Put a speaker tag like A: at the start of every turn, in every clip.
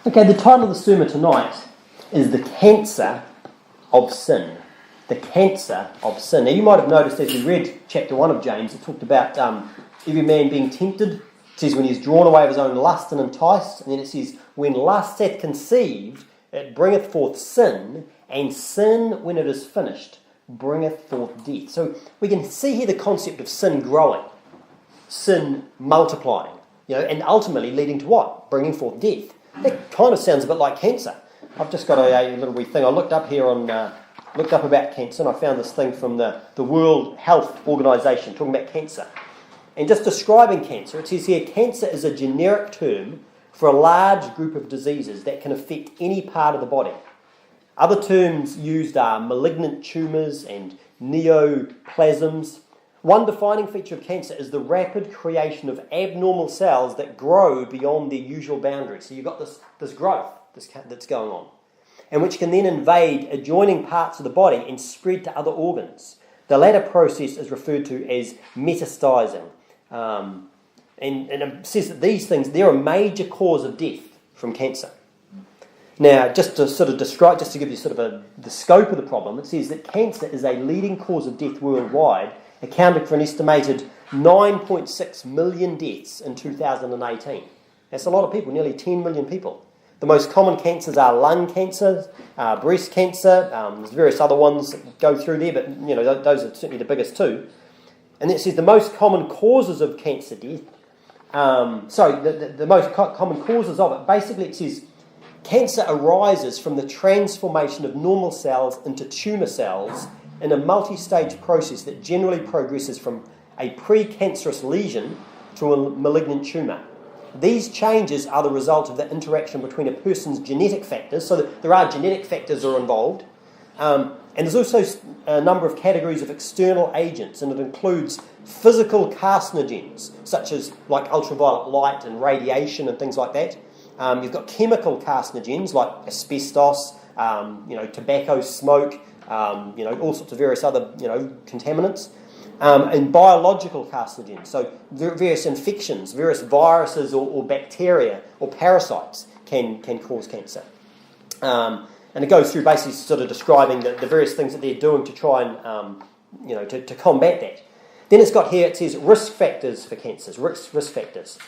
A: Okay, the title of the sermon tonight is The Cancer of Sin. The Cancer of Sin. Now you might have noticed as we read chapter 1 of James, it talked about every man being tempted. It says when he is drawn away of his own lust and enticed. And then it says, when lust hath conceived, it bringeth forth sin, and sin, when it is finished, bringeth forth death. So we can see here the concept of sin growing, sin multiplying, and ultimately leading to what? Bringing forth death. That kind of sounds a bit like cancer. I've just got a little wee thing. I looked up about cancer, and I found this thing from the World Health Organization talking about cancer. And just describing cancer, it says here, cancer is a generic term for a large group of diseases that can affect any part of the body. Other terms used are malignant tumours and neoplasms. One defining feature of cancer is the rapid creation of abnormal cells that grow beyond their usual boundaries. So you've got this growth that's going on, and which can then invade adjoining parts of the body and spread to other organs. The latter process is referred to as metastasizing. And it says that these things, they're a major cause of death from cancer. Now, just to sort of describe, just to give you sort of the scope of the problem, it says that cancer is a leading cause of death worldwide, accounting for an estimated 9.6 million deaths in 2018. That's a lot of people, nearly 10 million people. The most common cancers are lung cancer, breast cancer, there's various other ones that go through there, but those are certainly the biggest two. And then it says the most common causes of cancer death, the most common causes of it, basically it says cancer arises from the transformation of normal cells into tumour cells in a multi-stage process that generally progresses from a pre-cancerous lesion to a malignant tumour. These changes are the result of the interaction between a person's genetic factors, so that there are genetic factors that are involved, and there's also a number of categories of external agents, and it includes physical carcinogens, such as like ultraviolet light and radiation and things like that. You've got chemical carcinogens like asbestos, tobacco smoke, all sorts of various other, contaminants, and biological carcinogens. So various infections, various viruses or bacteria or parasites can cause cancer. And it goes through basically sort of describing the various things that they're doing to try and, to combat that. Then it's got here, it says risk factors for cancers, risk factors.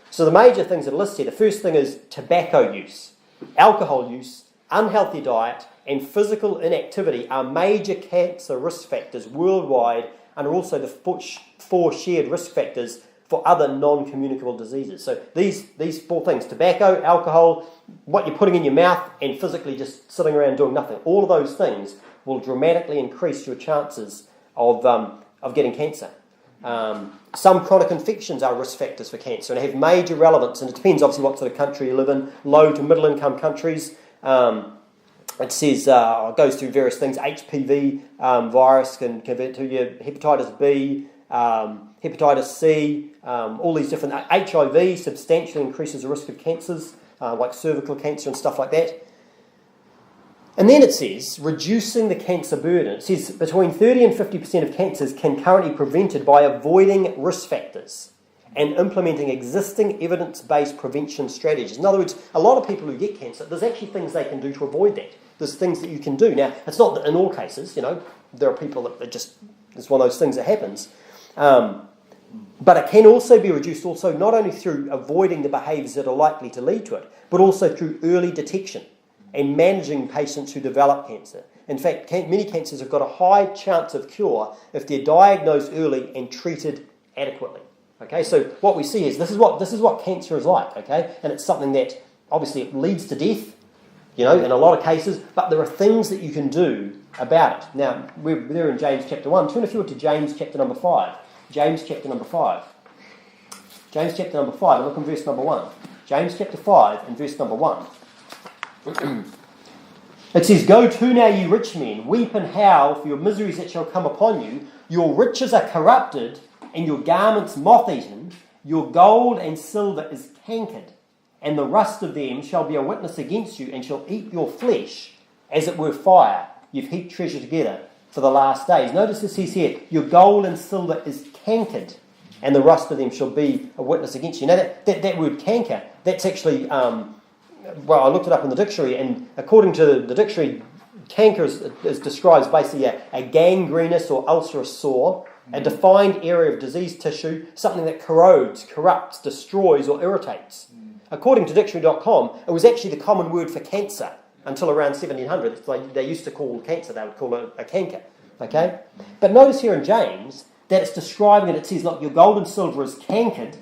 A: So the major things that are listed here, the first thing is tobacco use, alcohol use, unhealthy diet, and physical inactivity are major cancer risk factors worldwide, and are also the four shared risk factors for other non-communicable diseases. So these four things, tobacco, alcohol, what you're putting in your mouth, and physically just sitting around doing nothing, all of those things will dramatically increase your chances of getting cancer. Some chronic infections are risk factors for cancer and have major relevance, and it depends obviously what sort of country you live in. Low to middle income countries, it says, it goes through various things. HPV virus can convert to your hepatitis B, hepatitis C, all these different. HIV substantially increases the risk of cancers, like cervical cancer and stuff like that. And then it says, reducing the cancer burden. It says between 30 and 50% of cancers can currently be prevented by avoiding risk factors and implementing existing evidence-based prevention strategies. In other words, a lot of people who get cancer, there's actually things they can do to avoid that. There's things that you can do. Now, it's not that in all cases, there are people that it's one of those things that happens. But it can also be reduced also not only through avoiding the behaviours that are likely to lead to it, but also through early detection and managing patients who develop cancer. In fact, many cancers have got a high chance of cure if they're diagnosed early and treated adequately. Okay, so what we see is this is what cancer is like. Okay, and it's something that obviously it leads to death, in a lot of cases. But there are things that you can do about it. Now we're there in James chapter 1. Turn if you would to James chapter number 5. James chapter number 5. James chapter number 5. And look in verse number 1. James chapter 5 and verse number 1. It says, "Go to now, you rich men, weep and howl for your miseries that shall come upon you. Your riches are corrupted, and your garments moth-eaten. Your gold and silver is cankered, and the rust of them shall be a witness against you, and shall eat your flesh as it were fire. You've heaped treasure together for the last days." Notice it says here, your gold and silver is cankered, and the rust of them shall be a witness against you. Now that word canker, that's actually well, I looked it up in the dictionary, and according to the dictionary, canker describes basically a gangrenous or ulcerous sore, a defined area of diseased tissue, something that corrodes, corrupts, destroys, or irritates. According to dictionary.com, it was actually the common word for cancer until around 1700. It's like they used to call cancer, they would call it a canker. Okay? But notice here in James that it's describing it. It says, look, your gold and silver is cankered,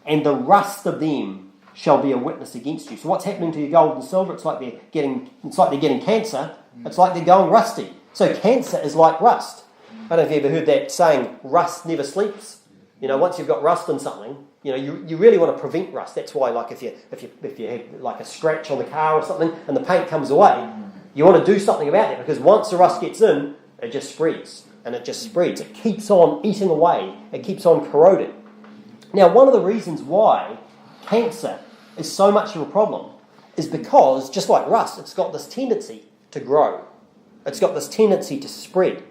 A: and the rust of them shall be a witness against you. So what's happening to your gold and silver? It's like they're getting cancer. It's like they're going rusty. So cancer is like rust. I don't know if you've ever heard that saying, rust never sleeps. You know, once you've got rust in something, you know, you really want to prevent rust. That's why, like, if you have like a scratch on the car or something and the paint comes away, you want to do something about it, because once the rust gets in, it just spreads. And it just spreads. It keeps on eating away. It keeps on corroding. Now, one of the reasons why cancer is so much of a problem is because, just like rust, it's got this tendency to grow. It's got this tendency to spread.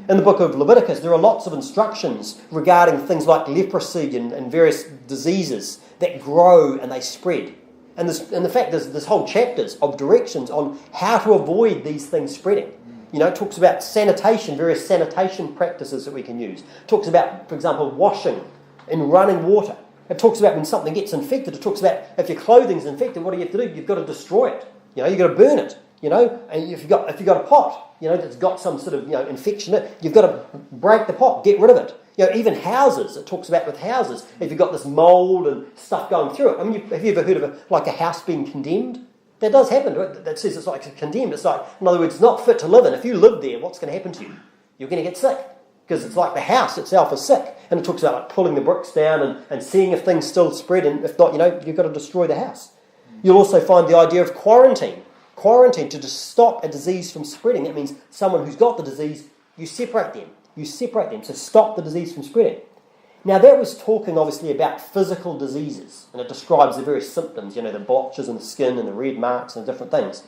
A: In the book of Leviticus, there are lots of instructions regarding things like leprosy and various diseases that grow and they spread. And in fact, there's this whole chapters of directions on how to avoid these things spreading. You know, it talks about sanitation, various sanitation practices that we can use. It talks about, for example, washing in running water. It talks about when something gets infected. It talks about if your clothing's infected, what do you have to do? You've got to destroy it. You know, you've got to burn it. You know, and if you've got a pot, you know, that's got some sort of, you know, infection in it, you've got to break the pot, get rid of it. You know, even houses, it talks about with houses, if you've got this mould and stuff going through it. I mean, have you ever heard of a house being condemned? That does happen. That says it's like condemned. It's like, in other words, it's not fit to live in. If you live there, what's going to happen to you? You're going to get sick, because it's like the house itself is sick. And it talks about like pulling the bricks down and seeing if things still spread, and if not, you know, you've got to destroy the house. You'll also find the idea of quarantine. Quarantine, to just stop a disease from spreading. It means someone who's got the disease, you separate them. You separate them to stop the disease from spreading. Now, that was talking obviously about physical diseases, and it describes the various symptoms, you know, the blotches in the skin and the red marks and different things.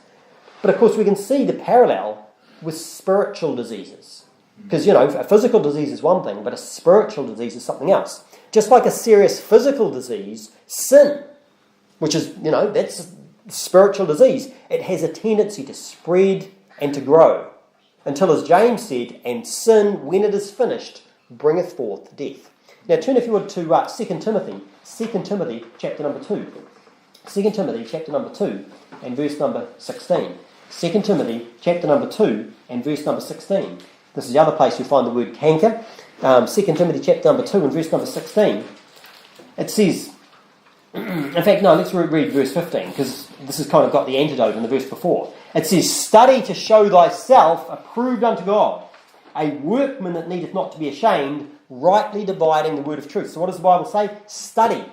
A: But of course, we can see the parallel with spiritual diseases. Because, you know, a physical disease is one thing, but a spiritual disease is something else. Just like a serious physical disease, sin, which is, you know, that's spiritual disease, it has a tendency to spread and to grow until, as James said, and sin, when it is finished, bringeth forth death. Now turn, if you would, to 2 Timothy chapter number 2. 2 Timothy chapter number 2 and verse number 16. 2 Timothy chapter number 2 and verse number 16. This is the other place you find the word canker. 2 Timothy chapter number 2 and verse number 16. It says, in fact, no, let's read verse 15, because this has kind of got the antidote in the verse before. It says, study to show thyself approved unto God, a workman that needeth not to be ashamed, rightly dividing the word of truth. So what does the Bible say? Study.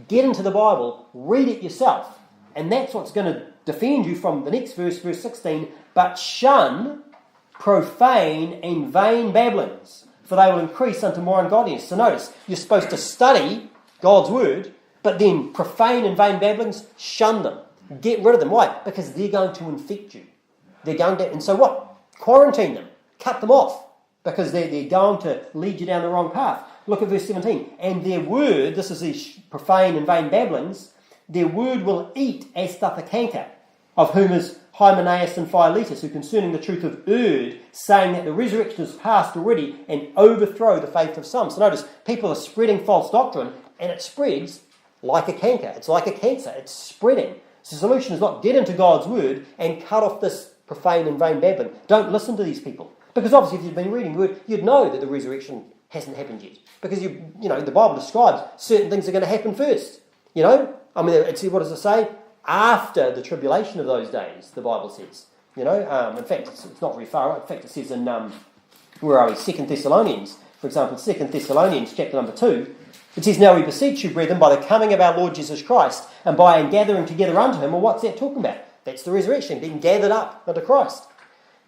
A: Get into the Bible, read it yourself. And that's what's going to defend you from the next verse, verse 16. But shun profane and vain babblings, for they will increase unto more ungodliness. So notice, you're supposed to study God's word, but then profane and vain babblings, shun them. Get rid of them. Why? Because they're going to infect you. They're going to, and so what? Quarantine them. Cut them off. Because they're going to lead you down the wrong path. Look at verse 17. And their word, this is these profane and vain babblings, their word will eat as doth a canker, of whom is Hymenaeus and Philetus, who concerning the truth have erred, saying that the resurrection is past already, and overthrow the faith of some. So notice, people are spreading false doctrine, and it spreads like a canker. It's like a cancer. It's spreading. So the solution is not get into God's word and cut off this profane and vain babbling. Don't listen to these people. Because obviously if you've been reading the word, you'd know that the resurrection hasn't happened yet. Because, you know, the Bible describes certain things are going to happen first. You know? I mean, what does it say? After the tribulation of those days, the Bible says. You know? In fact, it's not very far. In fact, it says in, where are we? 2 Thessalonians. For example, 2 Thessalonians chapter number 2. It says, now we beseech you, brethren, by the coming of our Lord Jesus Christ, and by a gathering together unto him. Well, what's that talking about? That's the resurrection, being gathered up unto Christ.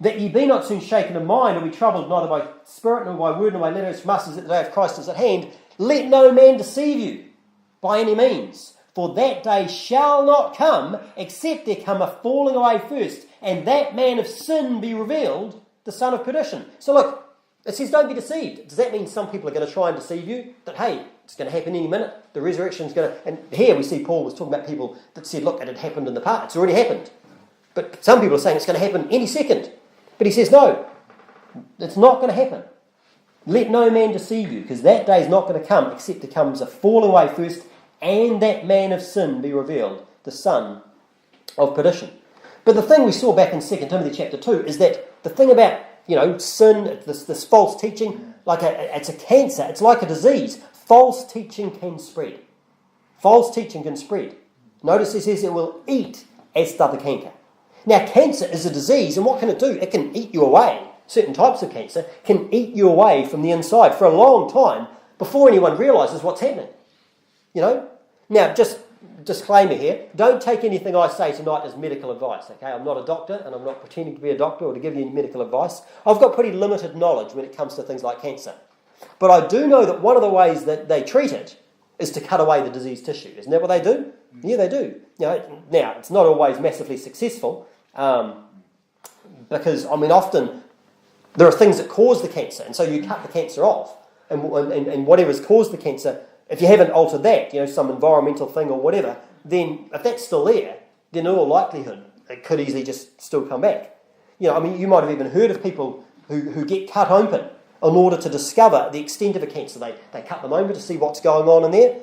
A: That ye be not soon shaken in mind, or be troubled neither by spirit, nor by word, nor by letters from us, as that the day of Christ is at hand. Let no man deceive you by any means, for that day shall not come, except there come a falling away first, and that man of sin be revealed, the son of perdition. So look, It says don't be deceived. Does that mean some people are going to try and deceive you? That, hey, it's going to happen any minute. The resurrection is going to... And here we see Paul was talking about people that said, look, it had happened in the past. It's already happened. But some people are saying it's going to happen any second. But he says, no, it's not going to happen. Let no man deceive you, because that day is not going to come except there comes a falling away first, and that man of sin be revealed, the son of perdition. But the thing we saw back in 2 Timothy chapter 2 is that the thing about, sin, this false teaching, it's a cancer, it's like a disease. False teaching can spread. False teaching can spread. Notice it says it will eat as doth the canker. Now, cancer is a disease, and what can it do? It can eat you away. Certain types of cancer can eat you away from the inside for a long time before anyone realises what's happening. Now, just disclaimer here, don't take anything I say tonight as medical advice, okay? I'm not a doctor, and I'm not pretending to be a doctor or to give you any medical advice. I've got pretty limited knowledge when it comes to things like cancer. But I do know that one of the ways that they treat it is to cut away the diseased tissue. Isn't that what they do? Yeah, they do. Now, it's not always massively successful, because, often there are things that cause the cancer, and so you cut the cancer off, and whatever's caused the cancer, if you haven't altered that, some environmental thing or whatever, then if that's still there, then in all likelihood it could easily just still come back. You might have even heard of people who get cut open in order to discover the extent of a cancer. They cut them open to see what's going on in there,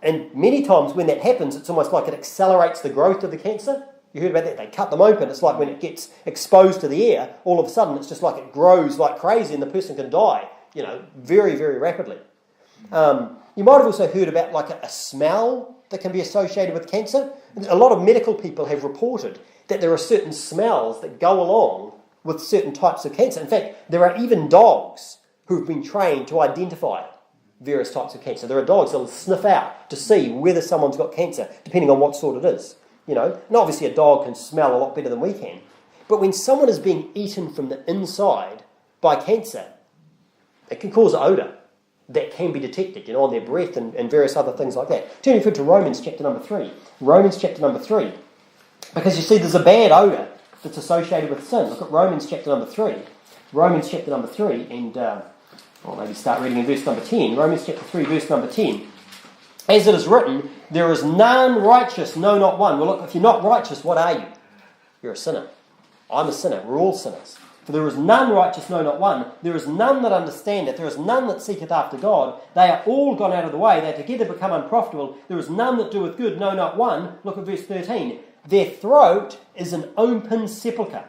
A: and many times when that happens, it's almost like it accelerates the growth of the cancer. You heard about that? They cut them open. It's like when it gets exposed to the air, all of a sudden it's just like it grows like crazy and the person can die, very, very rapidly. You might have also heard about a smell that can be associated with cancer. A lot of medical people have reported that there are certain smells that go along with certain types of cancer. In fact, there are even dogs who have been trained to identify various types of cancer. There are dogs that will sniff out to see whether someone's got cancer, depending on what sort it is. And obviously a dog can smell a lot better than we can. But when someone is being eaten from the inside by cancer, it can cause an odour that can be detected, on their breath and various other things like that. Turning forward to Romans chapter number 3. Romans chapter number 3. Because you see there's a bad odour that's associated with sin. Look at Romans chapter number 3. Romans chapter number 3 and, maybe start reading in verse number 10. Romans chapter 3 verse number 10. As it is written, there is none righteous, no, not one. Well, look, if you're not righteous, what are you? You're a sinner. I'm a sinner. We're all sinners. For there is none righteous, no, not one. There is none that understandeth. There is none that seeketh after God. They are all gone out of the way. They together become unprofitable. There is none that doeth good, no, not one. Look at verse 13. Their throat is an open sepulchre.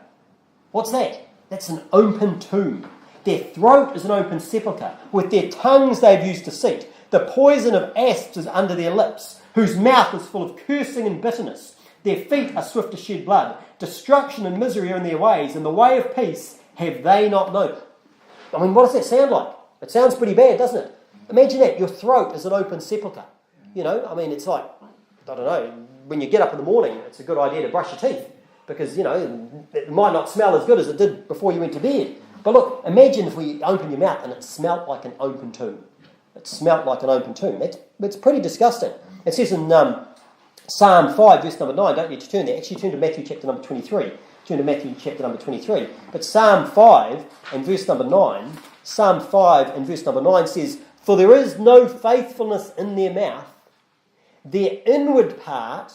A: What's that? That's an open tomb. Their throat is an open sepulchre. With their tongues they've used deceit. The poison of asps is under their lips, whose mouth is full of cursing and bitterness. Their feet are swift to shed blood. Destruction and misery are in their ways, and the way of peace have they not known. What does that sound like? It sounds pretty bad, doesn't it? Imagine that. Your throat is an open sepulchre. It's like, I don't know, when you get up in the morning, it's a good idea to brush your teeth, because, it might not smell as good as it did before you went to bed. But look, imagine if we open your mouth and it smelt like an open tomb. It smelt like an open tomb. It's pretty disgusting. It says in Psalm 5, verse number 9, don't need to turn there. Actually, turn to Matthew chapter number 23. Turn to Matthew chapter number 23. But Psalm 5 and verse number 9, Psalm 5 and verse number 9 says, for there is no faithfulness in their mouth. Their inward part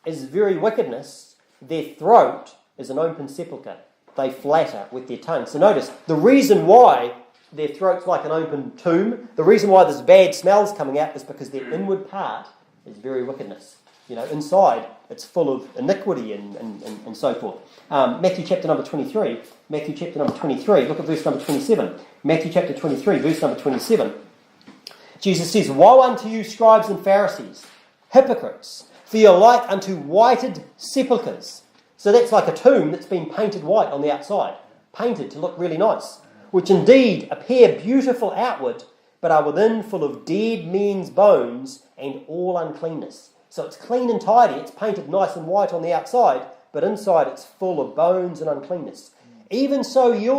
A: is very wickedness. Their throat is an open sepulchre. They flatter with their tongue. So notice, the reason why their throat's like an open tomb, the reason why there's bad smells coming out is because their inward part is very wickedness. Inside it's full of iniquity and so forth. Matthew chapter number 23. Matthew chapter number 23. Look at verse number 27. Matthew chapter 23, verse number 27. Jesus says, woe unto you, scribes and Pharisees, hypocrites, for you are like unto whited sepulchres. So that's like a tomb that's been painted white on the outside, painted to look really nice, which indeed appear beautiful outward, but are within full of dead men's bones and all uncleanness. So it's clean and tidy, it's painted nice and white on the outside, but inside it's full of bones and uncleanness. Even so ye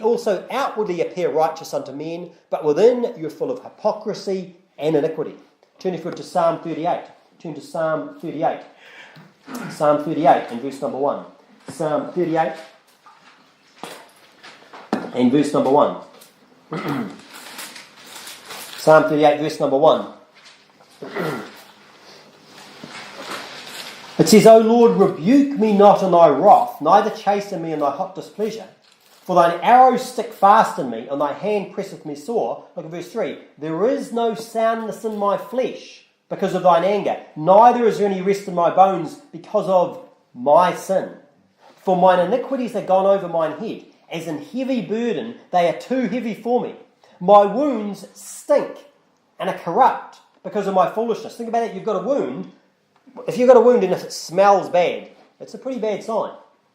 A: also outwardly appear righteous unto men, but within you're full of hypocrisy and iniquity. Turn your foot to Psalm 38. Turn to Psalm 38. Psalm 38 and verse number 1. Psalm 38 and and verse number 1. Psalm 38, verse number 1. It says, O Lord, rebuke me not in thy wrath, neither chasten me in thy hot displeasure. For thine arrows stick fast in me, and thy hand presseth me sore. Look at verse 3. There is no soundness in my flesh because of thine anger, neither is there any rest in my bones because of my sin. For mine iniquities are gone over mine head, as an heavy burden, they are too heavy for me. My wounds stink and are corrupt because of my foolishness. Think about it, you've got a wound. If you've got a wound and if it smells bad, it's a pretty bad sign.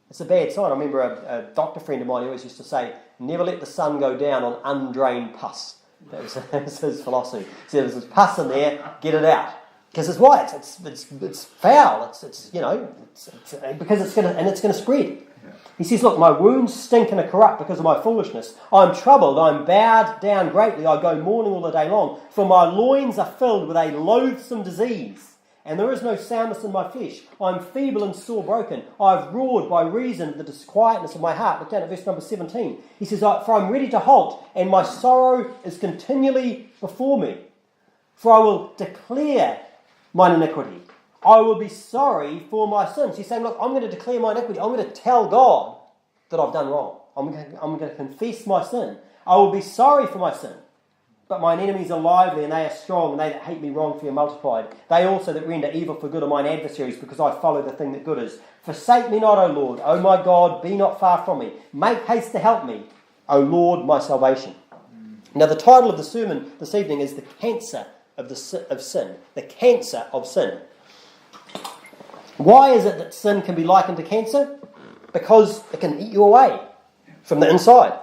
A: It's a bad sign. I remember a doctor friend of mine who always used to say, never let the sun go down on undrained pus. That was his philosophy. He said, there's pus in there, get it out. Because it's white, it's foul, it's because it's going to spread. Yeah. He says, look, my wounds stink and are corrupt because of my foolishness. I'm troubled, I'm bowed down greatly, I go mourning all the day long, for my loins are filled with a loathsome disease. And there is no soundness in my flesh. I am feeble and sore broken. I have roared by reason of the disquietness of my heart. Look down at verse number 17. He says, for I am ready to halt, and my sorrow is continually before me. For I will declare mine iniquity. I will be sorry for my sins. He's saying, look, I'm going to declare my iniquity. I'm going to tell God that I've done wrong. I'm going to confess my sin. I will be sorry for my sin. But mine enemies are lively, and they are strong, and they that hate me wrongfully are multiplied. They also that render evil for good are mine adversaries, because I follow the thing that good is. Forsake me not, O Lord. O my God, be not far from me. Make haste to help me, O Lord, my salvation. Now the title of the sermon this evening is The Cancer of Sin. The Cancer of Sin. Why is it that sin can be likened to cancer? Because it can eat you away from the inside.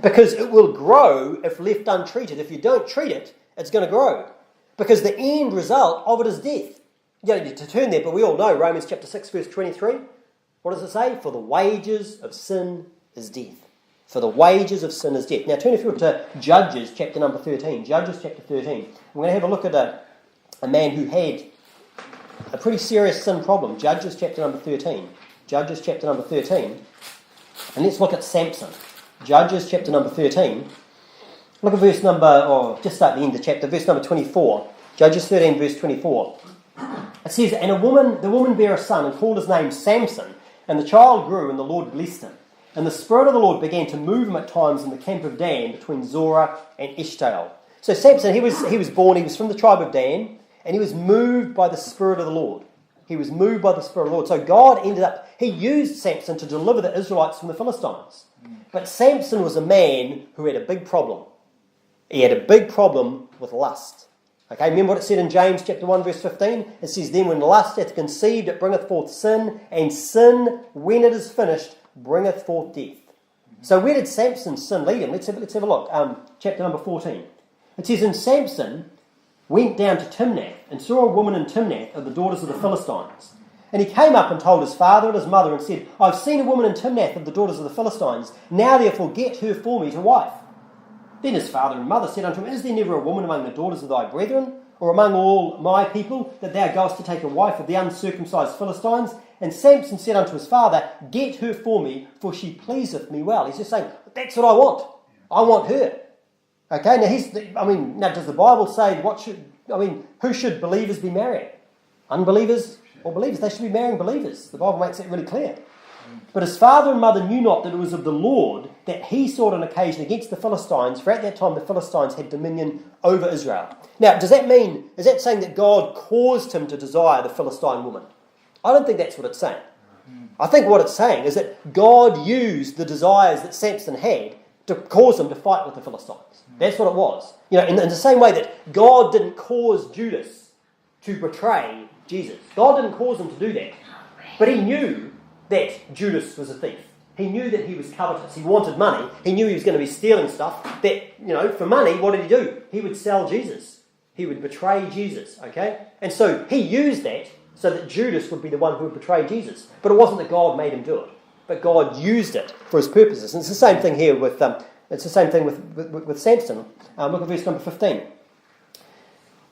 A: Because it will grow if left untreated. If you don't treat it, it's going to grow. Because the end result of it is death. You don't need to turn there, but we all know Romans chapter 6, verse 23. What does it say? For the wages of sin is death. For the wages of sin is death. Now turn if you would to Judges chapter number 13. Judges chapter 13. We're going to have a look at a man who had a pretty serious sin problem. Judges chapter number 13. Judges chapter number 13. And let's look at Samson. Judges chapter number 13. Look at verse number, just start the end of the chapter, verse number 24. Judges 13, verse 24. It says, and the woman bare a son and called his name Samson, and the child grew and the Lord blessed him. And the Spirit of the Lord began to move him at times in the camp of Dan between Zorah and Eshtaol. So Samson, he was born, he was from the tribe of Dan, and he was moved by the Spirit of the Lord. He was moved by the Spirit of the Lord. So God he used Samson to deliver the Israelites from the Philistines. But Samson was a man who had a big problem. He had a big problem with lust. Okay, remember what it said in James chapter 1 verse 15? It says, then when lust hath conceived, it bringeth forth sin, and sin, when it is finished, bringeth forth death. So where did Samson's sin lead him? Let's have a look. Chapter number 14. It says, and Samson went down to Timnath, and saw a woman in Timnath of the daughters of the Philistines. And he came up and told his father and his mother and said, I've seen a woman in Timnath of the daughters of the Philistines. Now therefore get her for me to wife. Then his father and mother said unto him, is there never a woman among the daughters of thy brethren, or among all my people, that thou goest to take a wife of the uncircumcised Philistines? And Samson said unto his father, get her for me, for she pleaseth me well. He's just saying, that's what I want. I want her. Okay, now does the Bible say who should believers be marrying? Unbelievers or believers? They should be marrying believers. The Bible makes it really clear. But his father and mother knew not that it was of the Lord that he sought an occasion against the Philistines, for at that time the Philistines had dominion over Israel. Now, is that saying that God caused him to desire the Philistine woman? I don't think that's what it's saying. I think what it's saying is that God used the desires that Samson had to cause him to fight with the Philistines. That's what it was. In the same way that God didn't cause Judas to betray Jesus. God didn't cause him to do that. But he knew that Judas was a thief. He knew that he was covetous. He wanted money. He knew he was going to be stealing stuff. That, for money, what did he do? He would sell Jesus. He would betray Jesus, okay? And so he used that so that Judas would be the one who would betray Jesus. But it wasn't that God made him do it. But God used it for his purposes. And it's the same thing here with Samson. Look at verse number 15.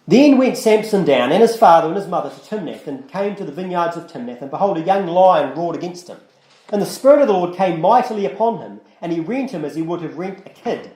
A: Then went Samson down, and his father and his mother, to Timnath, and came to the vineyards of Timnath, and behold, a young lion roared against him. And the Spirit of the Lord came mightily upon him, and he rent him as he would have rent a kid.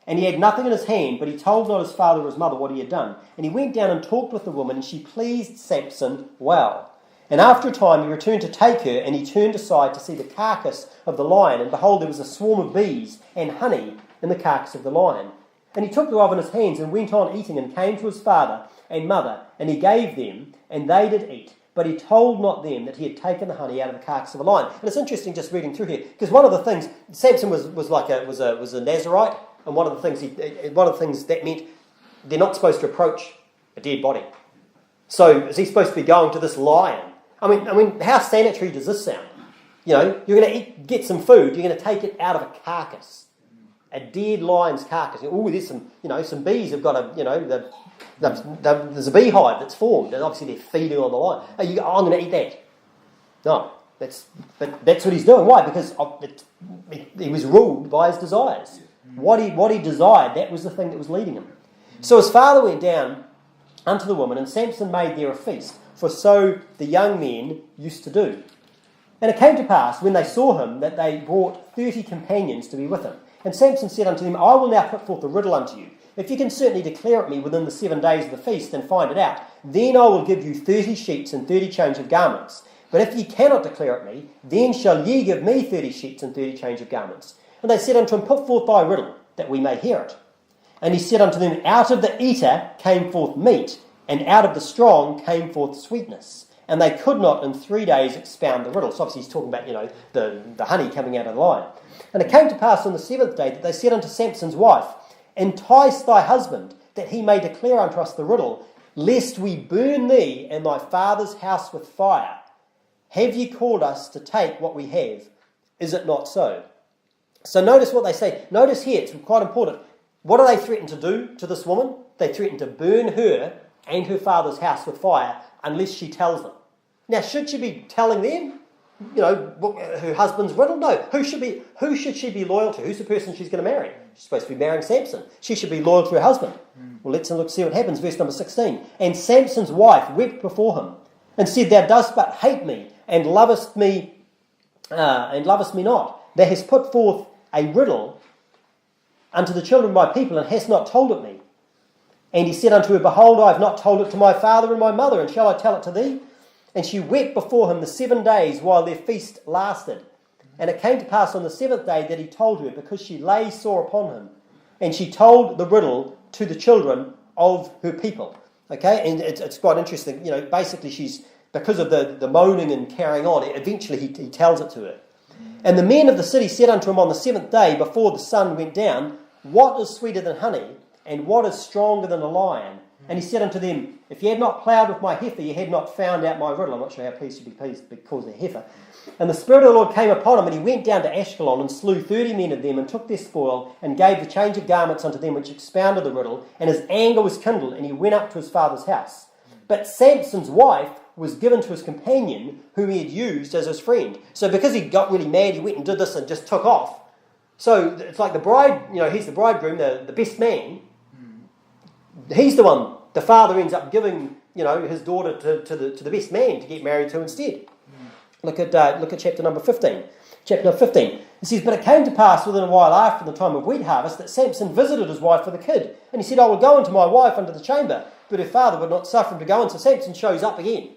A: And he had nothing in his hand, but he told not his father or his mother what he had done. And he went down and talked with the woman, and she pleased Samson well. And after a time he returned to take her, and he turned aside to see the carcass of the lion, and behold, there was a swarm of bees and honey in the carcass of the lion. And he took the rod in his hands, and went on eating, and came to his father and mother, and he gave them, and they did eat. But he told not them that he had taken the honey out of the carcass of a lion. And it's interesting just reading through here, because one of the things, Samson was a Nazarite, and one of the things that meant they're not supposed to approach a dead body. So is he supposed to be going to this lion? I mean, how sanitary does this sound? You know, you're going to get some food, you're going to take it out of a carcass, a dead lion's carcass. Oh, there's some bees have got there's a beehive that's formed, and obviously they're feeding on the lion. I'm going to eat that. No, that's what he's doing. Why? Because he was ruled by his desires. What he desired, that was the thing that was leading him. So his father went down unto the woman, and Samson made there a feast, for so the young men used to do. And it came to pass, when they saw him, that they brought 30 companions to be with him. And Samson said unto them, I will now put forth a riddle unto you. If you can certainly declare it me within the 7 days of the feast, and find it out, then I will give you 30 sheets and 30 change of garments. But if ye cannot declare it me, then shall ye give me 30 sheets and 30 change of garments. And they said unto him, Put forth thy riddle, that we may hear it. And he said unto them, Out of the eater came forth meat, and out of the strong came forth sweetness. And they could not in 3 days expound the riddle. So obviously he's talking about, the honey coming out of the lion. And it came to pass on the 7th day that they said unto Samson's wife, Entice thy husband, that he may declare unto us the riddle, lest we burn thee and thy father's house with fire. Have ye called us to take what we have? Is it not so? So notice what they say. Notice here, it's quite important. What do they threaten to do to this woman? They threaten to burn her and her father's house with fire unless she tells them. Now, should she be telling them, her husband's riddle? No. Who should she be loyal to? Who's the person she's going to marry? She's supposed to be marrying Samson. She should be loyal to her husband. Well, let's see what happens. Verse number 16. And Samson's wife wept before him and said, Thou dost but hate me and lovest me not. Thou hast put forth a riddle unto the children of my people, and hast not told it me. And he said unto her, Behold, I have not told it to my father and my mother, and shall I tell it to thee? And she wept before him the 7 days while their feast lasted. And it came to pass on the 7th day that he told her, because she lay sore upon him. And she told the riddle to the children of her people. Okay, and it's quite interesting. Basically she's, because of the moaning and carrying on, eventually he tells it to her. And the men of the city said unto him on the 7th day, before the sun went down, What is sweeter than honey, and what is stronger than a lion? And he said unto them, If ye had not ploughed with my heifer, ye had not found out my riddle. I'm not sure how pleased you'd be pleased because they're heifer. And the Spirit of the Lord came upon him, and he went down to Ashkelon, and slew 30 men of them, and took their spoil, and gave the change of garments unto them which expounded the riddle. And his anger was kindled, and he went up to his father's house. But Samson's wife was given to his companion, whom he had used as his friend. So because he got really mad, he went and did this and just took off. So it's like the bride, he's the bridegroom, the best man. He's the one, the father ends up giving, his daughter to the best man to get married to instead. Look at chapter number 15. Chapter number 15. It says, But it came to pass within a while after the time of wheat harvest that Samson visited his wife with a kid. And he said, I will go into my wife unto the chamber. But her father would not suffer him to go in. So Samson shows up again.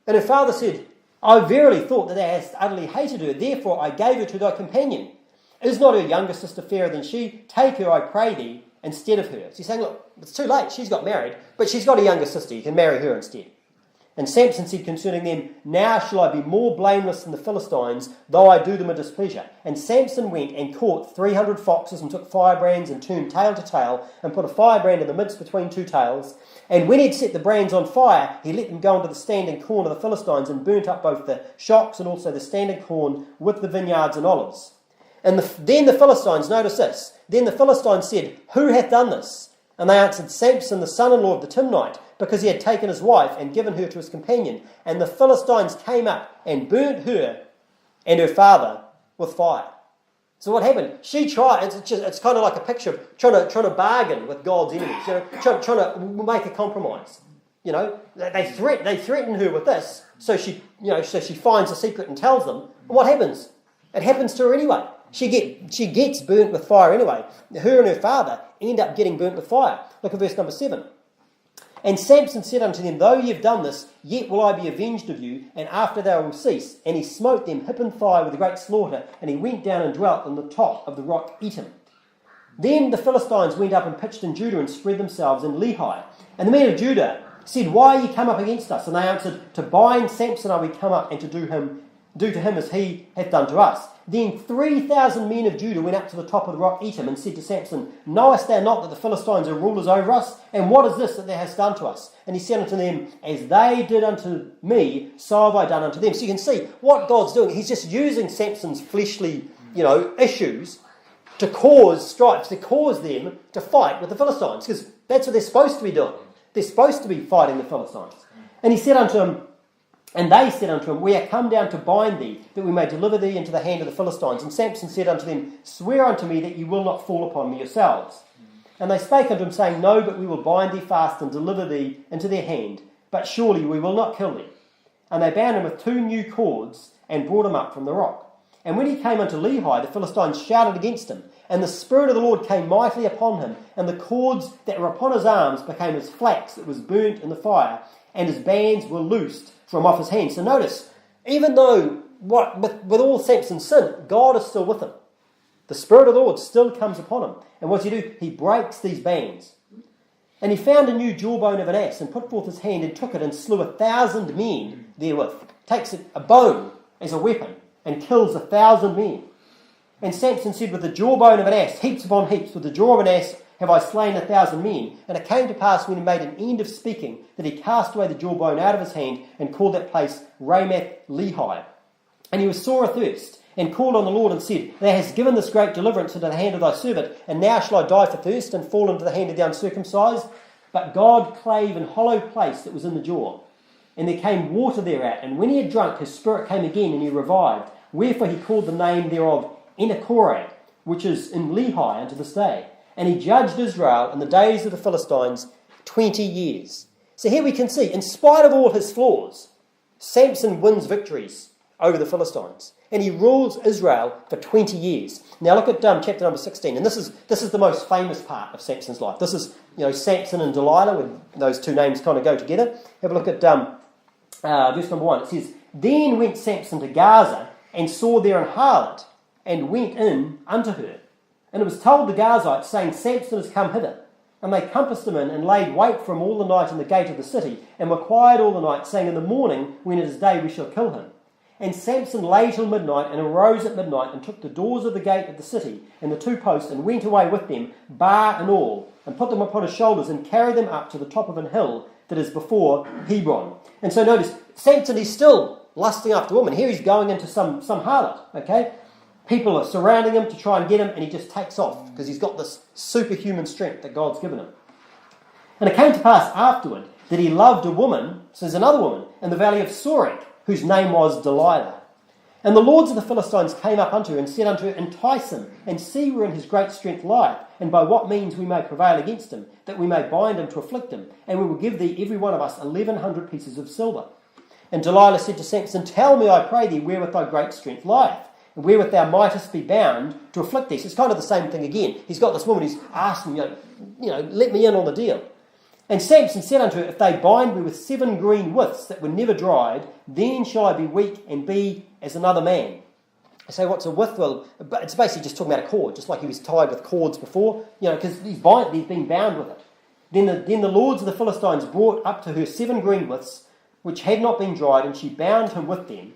A: And her father said, I verily thought that thou hast utterly hated her. Therefore I gave her to thy companion. Is not her younger sister fairer than she? Take her, I pray thee, instead of her. So he's saying, look, it's too late. She's got married. But she's got a younger sister. You can marry her instead. And Samson said concerning them, Now shall I be more blameless than the Philistines, though I do them a displeasure. And Samson went and caught 300 foxes, and took firebrands, and turned tail to tail, and put a firebrand in the midst between two tails. And when he had set the brands on fire, he let them go into the standing corn of the Philistines, and burnt up both the shocks and also the standing corn with the vineyards and olives. And then the Philistines, notice this, then the Philistines said, Who hath done this? And they answered, Samson, the son-in-law of the Timnite, because he had taken his wife and given her to his companion. And the Philistines came up and burnt her and her father with fire. So what happened? She tried. It's kind of like a picture of trying to bargain with God's enemies. Trying to make a compromise. They threaten her with this, so she finds a secret and tells them. And what happens? It happens to her anyway. She gets burnt with fire anyway. Her and her father end up getting burnt with fire. Look at verse number 7. And Samson said unto them, Though ye have done this, yet will I be avenged of you, and after they will cease. And he smote them hip and thigh with a great slaughter, and he went down and dwelt on the top of the rock Etam. Then the Philistines went up and pitched in Judah and spread themselves in Lehi. And the men of Judah said, Why are ye come up against us? And they answered, To bind Samson are we come up, and to do to him as he hath done to us. Then 3,000 men of Judah went up to the top of the rock Etam and said to Samson, Knowest thou not that the Philistines are rulers over us? And what is this that thou hast done to us? And he said unto them, As they did unto me, so have I done unto them. So you can see what God's doing. He's just using Samson's fleshly, issues to cause stripes, to cause them to fight with the Philistines, because that's what they're supposed to be doing. They're supposed to be fighting the Philistines. And he said unto him, And they said unto him, We are come down to bind thee, that we may deliver thee into the hand of the Philistines. And Samson said unto them, Swear unto me that ye will not fall upon me yourselves. And they spake unto him, saying, No, but we will bind thee fast and deliver thee into their hand, but surely we will not kill thee. And they bound him with 2 new cords, and brought him up from the rock. And when he came unto Lehi, the Philistines shouted against him, and the Spirit of the Lord came mightily upon him, and the cords that were upon his arms became as flax that was burnt in the fire, and his bands were loosed from off his hands. So notice, even though with all Samson's sin, God is still with him. The Spirit of the Lord still comes upon him. And what does he do? He breaks these bands. And he found a new jawbone of an ass, and put forth his hand, and took it, and slew 1,000 men therewith. Takes a bone as a weapon, and kills 1,000 men. And Samson said, With the jawbone of an ass, heaps upon heaps, with the jaw of an ass have I slain 1,000 men. And it came to pass, when he made an end of speaking, that he cast away the jawbone out of his hand, and called that place Ramath Lehi. And he was sore athirst, and called on the Lord, and said, Thou hast given this great deliverance into the hand of thy servant, and now shall I die for thirst, and fall into the hand of the uncircumcised? But God clave an hollow place that was in the jaw, and there came water thereat, and when he had drunk, his spirit came again, and he revived. Wherefore he called the name thereof Enakore, which is in Lehi unto this day. And he judged Israel in the days of the Philistines 20 years. So here we can see, in spite of all his flaws, Samson wins victories over the Philistines. And he rules Israel for 20 years. Now look at chapter number 16. And this is the most famous part of Samson's life. This is, Samson and Delilah, when those 2 names kind of go together. Have a look at verse number 1. It says, Then went Samson to Gaza, and saw there an harlot, and went in unto her. And it was told the Gazites, saying, Samson is come hither. And they compassed him in, and laid wait for him all the night in the gate of the city, and were quiet all the night, saying, In the morning, when it is day, we shall kill him. And Samson lay till midnight, and arose at midnight, and took the doors of the gate of the city, and the 2 posts, and went away with them, bar and all, and put them upon his shoulders, and carried them up to the top of an hill that is before Hebron. And so notice, Samson is still lusting after women. Here he's going into some harlot, okay? People are surrounding him to try and get him, and he just takes off because he's got this superhuman strength that God's given him. And it came to pass afterward that he loved a woman, so there's another woman, in the valley of Sorek, whose name was Delilah. And the lords of the Philistines came up unto her, and said unto her, Entice him, and see wherein his great strength lieth, and by what means we may prevail against him, that we may bind him to afflict him, and we will give thee every one of us 1,100 pieces of silver. And Delilah said to Samson, Tell me, I pray thee, wherewith thy great strength lieth, and wherewith thou mightest be bound to afflict thee. So it's kind of the same thing again. He's got this woman who's asking, let me in on the deal. And Samson said unto her, If they bind me with 7 green withs that were never dried, then shall I be weak and be as another man. I say, what's a with? Well, it's basically just talking about a cord, just like he was tied with cords before, because he's being bound with it. Then the lords of the Philistines brought up to her 7 green withs, which had not been dried, and she bound him with them.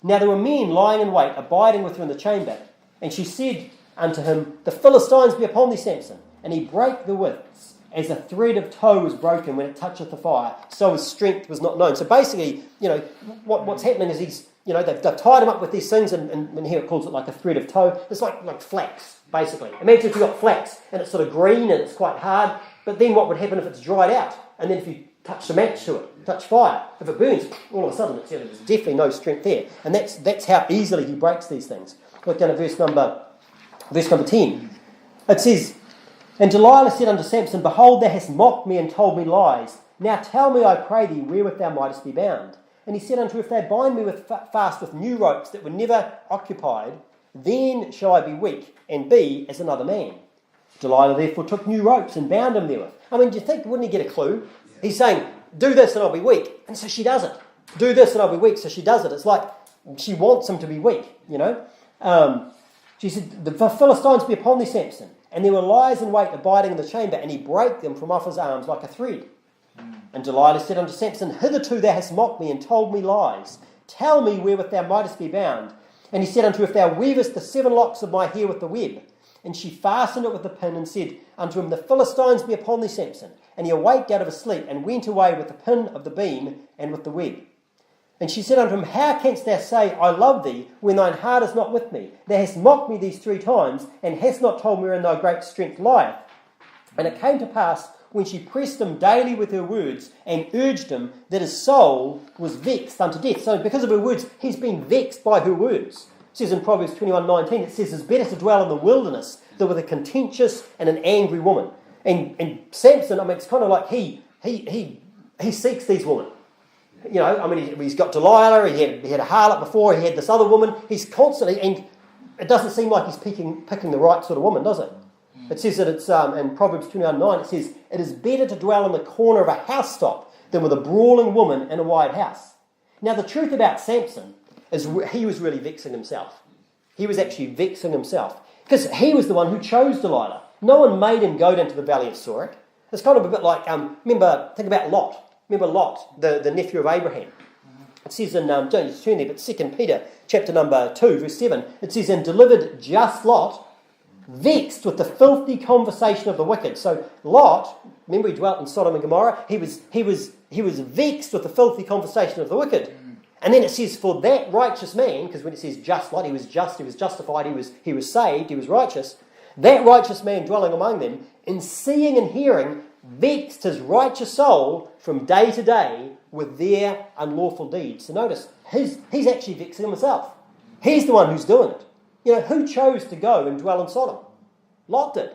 A: Now there were men lying in wait, abiding with her in the chamber. And she said unto him, The Philistines be upon thee, Samson. And he brake the withs, as a thread of tow was broken when it toucheth the fire, so his strength was not known. So basically, what's happening is they've tied him up with these things, and here it calls it like a thread of tow. It's like flax, basically. Imagine if you've got flax, and it's sort of green, and it's quite hard, but then what would happen if it's dried out? And then if you touch the match to it, touch fire, if it burns, all of a sudden there's definitely no strength there. And that's how easily he breaks these things. Look down at verse number 10. It says, And Delilah said unto Samson, Behold, thou hast mocked me and told me lies. Now tell me, I pray thee, wherewith thou mightest be bound. And he said unto her, if they bind me fast with new ropes that were never occupied, then shall I be weak, and be as another man. Delilah therefore took new ropes and bound him therewith. I mean, do you think, wouldn't he get a clue? He's saying, do this and I'll be weak. And so she does it. Do this and I'll be weak. So she does it. It's like she wants him to be weak, you know. She said, the Philistines be upon thee, Samson. And there were lies in wait abiding in the chamber, and he brake them from off his arms like a thread. And Delilah said unto Samson, hitherto thou hast mocked me and told me lies. Tell me wherewith thou mightest be bound. And he said unto her, if thou weavest the 7 locks of my hair with the web. And she fastened it with the pin and said unto him, the Philistines be upon thee, Samson. And he awaked out of his sleep and went away with the pin of the beam and with the web. And she said unto him, how canst thou say, I love thee, when thine heart is not with me? Thou hast mocked me these 3 times, and hast not told me wherein thy great strength lieth. And it came to pass, when she pressed him daily with her words, and urged him, that his soul was vexed unto death. So because of her words, he's been vexed by her words. It says in Proverbs 21:19, it says, it's better to dwell in the wilderness than with a contentious and an angry woman. And Samson, I mean, it's kind of like he seeks these women. You know, I mean, he's got Delilah, he had a harlot before, he had this other woman. He's constantly, and it doesn't seem like he's picking the right sort of woman, does it? It says that it's, in Proverbs 21:9, it says, it is better to dwell in the corner of a housetop than with a brawling woman in a wide house. Now, the truth about Samson is he was really vexing himself. He was actually vexing himself. Because he was the one who chose Delilah. No one made him go down to the valley of Sorek. It's kind of a bit like, think about Lot. Remember Lot, the nephew of Abraham. It says in, don't need to turn there, but 2 Peter chapter number 2, verse 7, it says, and delivered just Lot, vexed with the filthy conversation of the wicked. So Lot, remember he dwelt in Sodom and Gomorrah, he was vexed with the filthy conversation of the wicked. And then it says, for that righteous man, because when it says just Lot, he was just, he was justified, he was saved, he was righteous. That righteous man dwelling among them, in seeing and hearing, vexed his righteous soul from day to day with their unlawful deeds. So notice, he's actually vexing himself. He's the one who's doing it. You know, who chose to go and dwell in Sodom? Lot did.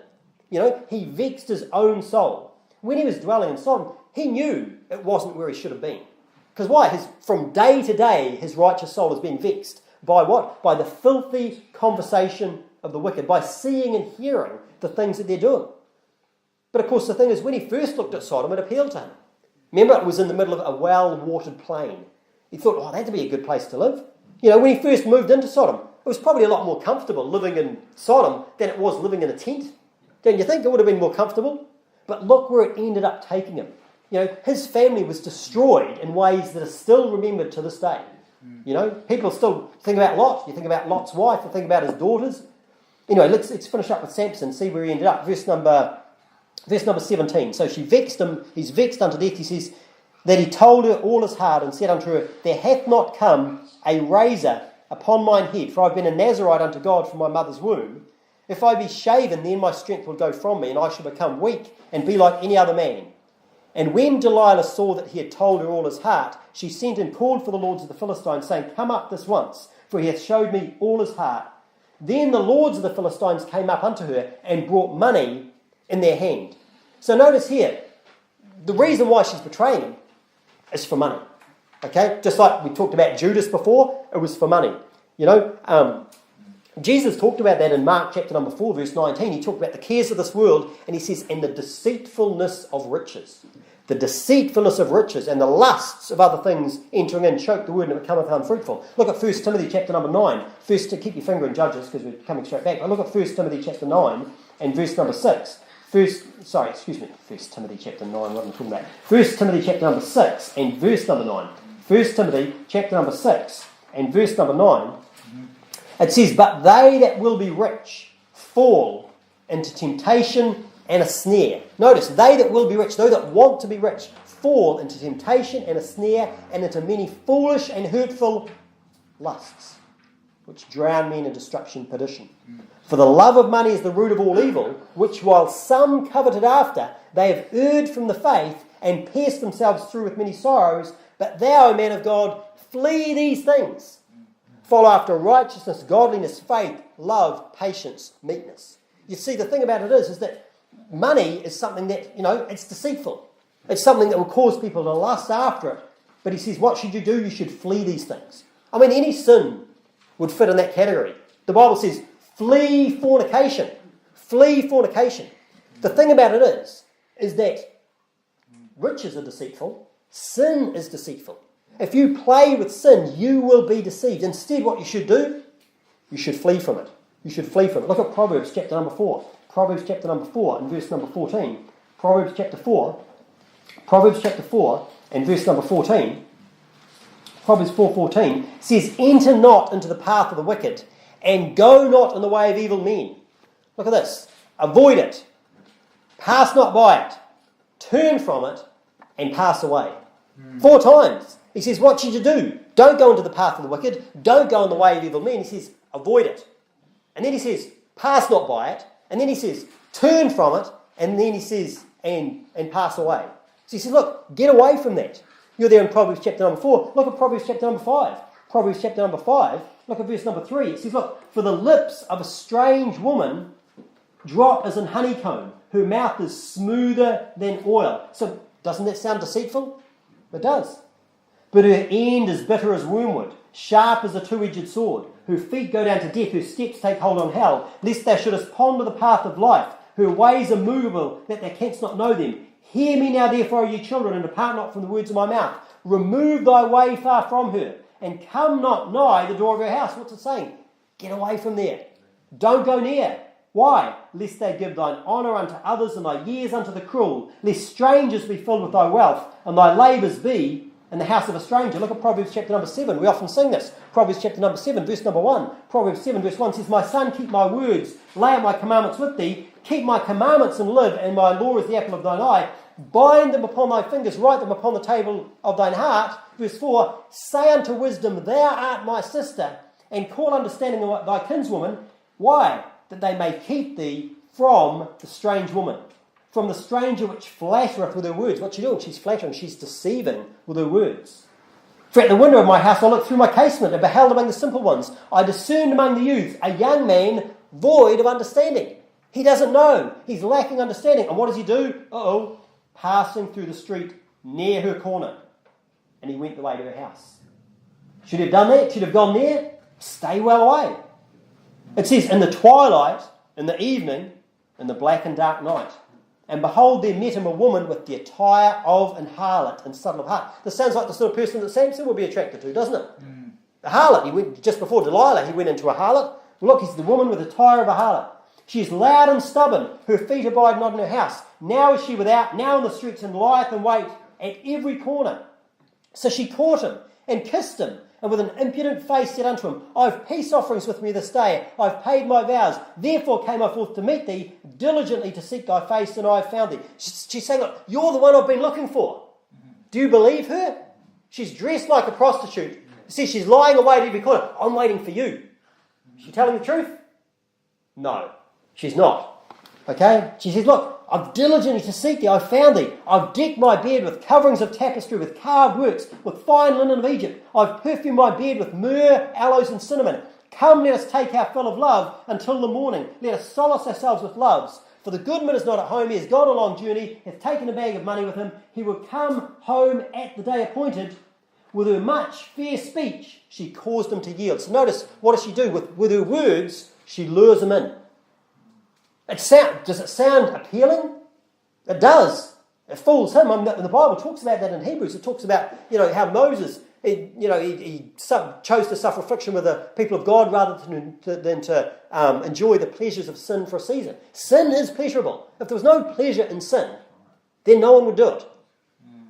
A: You know, he vexed his own soul. When he was dwelling in Sodom, he knew it wasn't where he should have been. Because why? From day to day, his righteous soul has been vexed. By what? By the filthy conversation of the wicked, by seeing and hearing the things that they're doing. But of course the thing is, when he first looked at Sodom, it appealed to him. Remember, it was in the middle of a well-watered plain. He thought, oh, that'd be a good place to live. You know, when he first moved into Sodom, it was probably a lot more comfortable living in Sodom than it was living in a tent. Don't you think it would have been more comfortable? But look where it ended up taking him. You know, his family was destroyed in ways that are still remembered to this day. You know, people still think about Lot. You think about Lot's wife, you think about his daughters. Anyway, let's finish up with Samson, see where he ended up. Verse number 17. So she vexed him, he's vexed unto death. He says that he told her all his heart and said unto her, there hath not come a razor upon mine head, for I have been a Nazarite unto God from my mother's womb. If I be shaven, then my strength will go from me, and I shall become weak and be like any other man. And when Delilah saw that he had told her all his heart, she sent and called for the lords of the Philistines, saying, come up this once, for he hath showed me all his heart. Then the lords of the Philistines came up unto her and brought money in their hand. So notice here, the reason why she's betraying him is for money. Okay? Just like we talked about Judas before, it was for money. You know, Jesus talked about that in Mark chapter number 4, verse 19. He talked about the cares of this world, and he says, and the deceitfulness of riches. The deceitfulness of riches and the lusts of other things entering in choke the word and it becometh unfruitful. Look at 1 Timothy chapter number 9. First, to keep your finger in Judges because we're coming straight back. But look at 1 Timothy chapter 9 and verse number 6. 1 Timothy chapter 9, what am I talking about? 1 Timothy chapter number 6 and verse number 9. 1 Timothy chapter number 6 and verse number 9. It says, but they that will be rich fall into temptation and a snare. Notice, they that will be rich, those that want to be rich, fall into temptation and a snare and into many foolish and hurtful lusts, which drown men in destruction and perdition. For the love of money is the root of all evil, which while some coveted after, they have erred from the faith and pierced themselves through with many sorrows. But thou, O man of God, flee these things. Follow after righteousness, godliness, faith, love, patience, meekness. You see, the thing about it is that money is something that, you know, it's deceitful. It's something that will cause people to lust after it. But he says, what should you do? You should flee these things. I mean, any sin would fit in that category. The Bible says, flee fornication. Flee fornication. The thing about it is that riches are deceitful. Sin is deceitful. If you play with sin, you will be deceived. Instead, what you should do, you should flee from it. You should flee from it. Look at Proverbs chapter number 4. Proverbs chapter number 4 and verse number 14. Proverbs chapter 4 and verse number 14. Proverbs 4:14 says, enter not into the path of the wicked, and go not in the way of evil men. Look at this. Avoid it. Pass not by it. Turn from it, and pass away. 4 times. He says, what should you do? Don't go into the path of the wicked. Don't go in the way of evil men. He says, avoid it. And then he says, pass not by it. And then he says, turn from it. And then he says, and pass away. So he says, look, get away from that. You're there in Proverbs chapter number 4. Look at Proverbs chapter number 5. Proverbs chapter number 5. Look at verse number 3. It says, look, for the lips of a strange woman drop as in honeycomb. Her mouth is smoother than oil. So doesn't that sound deceitful? It does. But her end is bitter as wormwood, sharp as a two-edged sword. Her feet go down to death, her steps take hold on hell, lest thou shouldest ponder the path of life. Her ways are movable, that thou canst not know them. Hear me now, therefore, ye children, and depart not from the words of my mouth. Remove thy way far from her, and come not nigh the door of her house. What's it saying? Get away from there. Don't go near. Why? Lest they give thine honour unto others, and thy years unto the cruel. Lest strangers be filled with thy wealth, and thy labours be in the house of a stranger. Look at Proverbs chapter number 7. We often sing this. Proverbs chapter number 7, verse number 1. Proverbs 7, verse 1 says, my son, keep my words, lay out my commandments with thee, keep my commandments and live, and my law is the apple of thine eye. Bind them upon thy fingers, write them upon the table of thine heart. Verse 4, say unto wisdom, thou art my sister, and call understanding thy kinswoman. Why? That they may keep thee from the strange woman, from the stranger which flattereth with her words. What's she doing? She's flattering, she's deceiving with her words. For at the window of my house I looked through my casement, and beheld among the simple ones. I discerned among the youth a young man void of understanding. He doesn't know. He's lacking understanding. And what does he do? Passing through the street near her corner. And he went the way to her house. Should he have done that? Should he have gone there? Stay well away. It says, in the twilight, in the evening, in the black and dark night. And behold, there met him a woman with the attire of an harlot and subtle of heart. This sounds like the sort of person that Samson would be attracted to, doesn't it? A harlot. He went just before Delilah, he went into a harlot. Look, he's the woman with the attire of a harlot. She is loud and stubborn. Her feet abide not in her house. Now is she without, now in the streets, and lieth in wait at every corner. So she caught him and kissed him, and with an impudent face said unto him, I have peace offerings with me this day. I have paid my vows. Therefore came I forth to meet thee, diligently to seek thy face, and I have found thee. She's saying, look, you're the one I've been looking for. Do you believe her? She's dressed like a prostitute. You see, she's lying away at every corner. I'm waiting for you. Is she telling the truth? No, she's not. Okay? She says, look, I've diligently to seek thee, I've found thee. I've decked my bed with coverings of tapestry, with carved works, with fine linen of Egypt. I've perfumed my bed with myrrh, aloes, and cinnamon. Come, let us take our fill of love until the morning. Let us solace ourselves with loves. For the goodman is not at home, he has gone a long journey, hath taken a bag of money with him. He will come home at the day appointed. With her much fair speech, she caused him to yield. So notice, what does she do? With her words, she lures him in. Does it sound appealing? It does. It fools him. The Bible talks about that in Hebrews. It talks about, how Moses, he chose to suffer affliction with the people of God rather than to enjoy the pleasures of sin for a season. Sin is pleasurable. If there was no pleasure in sin, then no one would do it.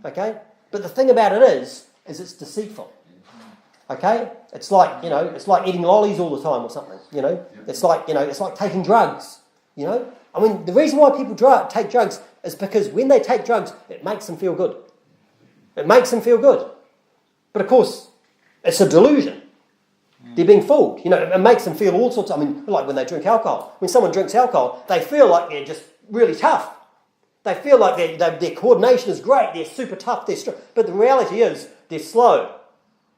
A: Okay? But the thing about it is it's deceitful. Okay? It's like eating lollies all the time or something. It's like taking drugs. The reason why people take drugs is because when they take drugs, it makes them feel good. It makes them feel good. But of course, it's a delusion. They're being fooled. It makes them feel all sorts of, like when they drink alcohol. When someone drinks alcohol, they feel like they're just really tough. They feel like their coordination is great. They're super tough. They're strong. But the reality is they're slow.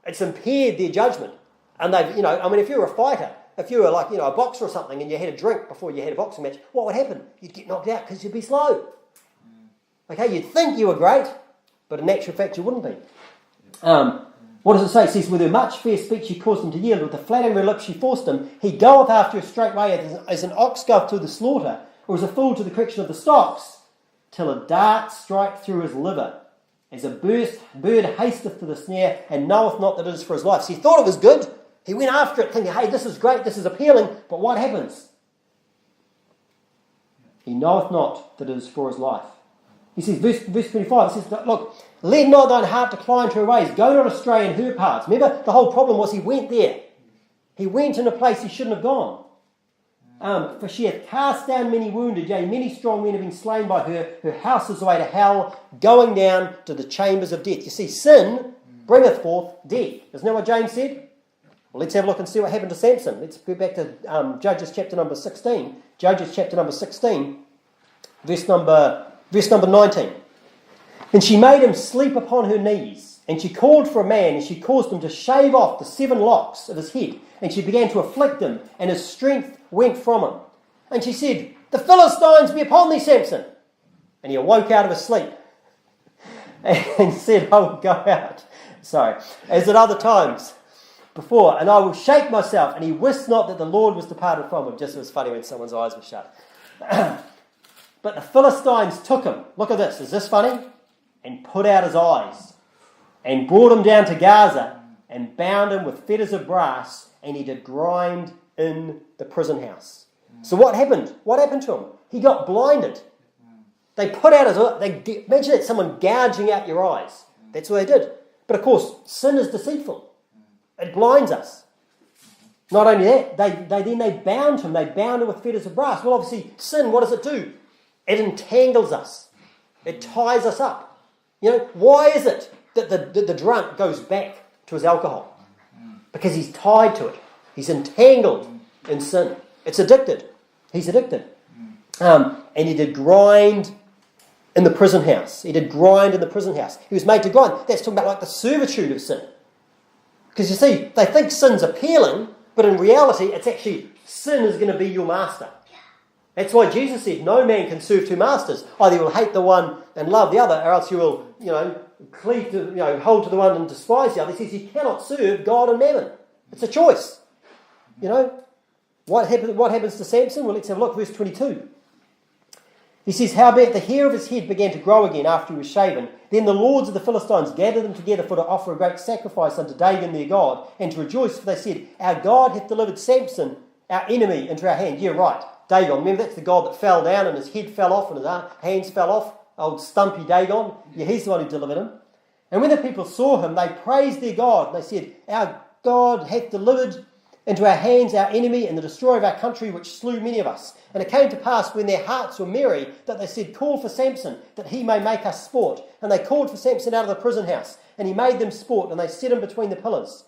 A: It's impaired their judgment. And if you're a fighter, if you were a boxer or something and you had a drink before you had a boxing match, what would happen? You'd get knocked out because you'd be slow. Okay, you'd think you were great, but in actual fact you wouldn't be. What does it say? It says, with her much fair speech she caused him to yield. With the flattering of her lips she forced him. He goeth after her straightway as an ox goeth to the slaughter, or as a fool to the correction of the stocks, till a dart strike through his liver, as a bird hasteth to the snare, and knoweth not that it is for his life. So he thought it was good. He went after it thinking, hey, this is great, this is appealing, but what happens? He knoweth not that it is for his life. He says, verse 25, it says, look, let not thine heart decline to her ways, go not astray in her paths. Remember, the whole problem was he went there. He went in a place he shouldn't have gone. For she hath cast down many wounded, yea, many strong men have been slain by her. Her house is the way to hell, going down to the chambers of death. You see, sin bringeth forth death. Isn't that what James said? Well, let's have a look and see what happened to Samson. Let's go back to Judges chapter number 16. Judges chapter number 16, verse number 19. And she made him sleep upon her knees, and she called for a man, and she caused him to shave off the 7 locks of his head, and she began to afflict him, and his strength went from him. And she said, the Philistines be upon thee, Samson. And he awoke out of his sleep and said, I will go out, as at other times before, and I will shake myself. And he wist not that the Lord was departed from him. Just, it was funny when someone's eyes were shut. But the Philistines took him. Look at this. Is this funny? And put out his eyes, and brought him down to Gaza, and bound him with fetters of brass, and he did grind in the prison house. So what happened? What happened to him? He got blinded. They put out his eyes. Imagine that, someone gouging out your eyes. That's what they did. But of course, sin is deceitful. It blinds us. Not only that, they bound him. They bound him with fetters of brass. Well, obviously, sin, what does it do? It entangles us. It ties us up. Why is it that the drunk goes back to his alcohol? Because he's tied to it. He's entangled in sin. It's addicted. He's addicted. And he did grind in the prison house. He did grind in the prison house. He was made to grind. That's talking about like the servitude of sin. Because you see, they think sin's appealing, but in reality, it's actually sin is going to be your master. That's why Jesus said, no man can serve 2 masters. Either you will hate the one and love the other, or else you will, cleave to, hold to the one and despise the other. He says you cannot serve God and mammon. It's a choice. What happens to Samson? Well, let's have a look, verse 22. He says, howbeit the hair of his head began to grow again after he was shaven. Then the lords of the Philistines gathered them together for to offer a great sacrifice unto Dagon their God, and to rejoice, for they said, our God hath delivered Samson, our enemy, into our hand. Yeah, right. Dagon, remember that's the god that fell down and his head fell off and his hands fell off. Old stumpy Dagon. Yeah, he's the one who delivered him. And when the people saw him, they praised their God. And they said, our God hath delivered into our hands our enemy and the destroyer of our country, which slew many of us. And it came to pass, when their hearts were merry, that they said, call for Samson, that he may make us sport. And they called for Samson out of the prison house, and he made them sport, and they set him between the pillars.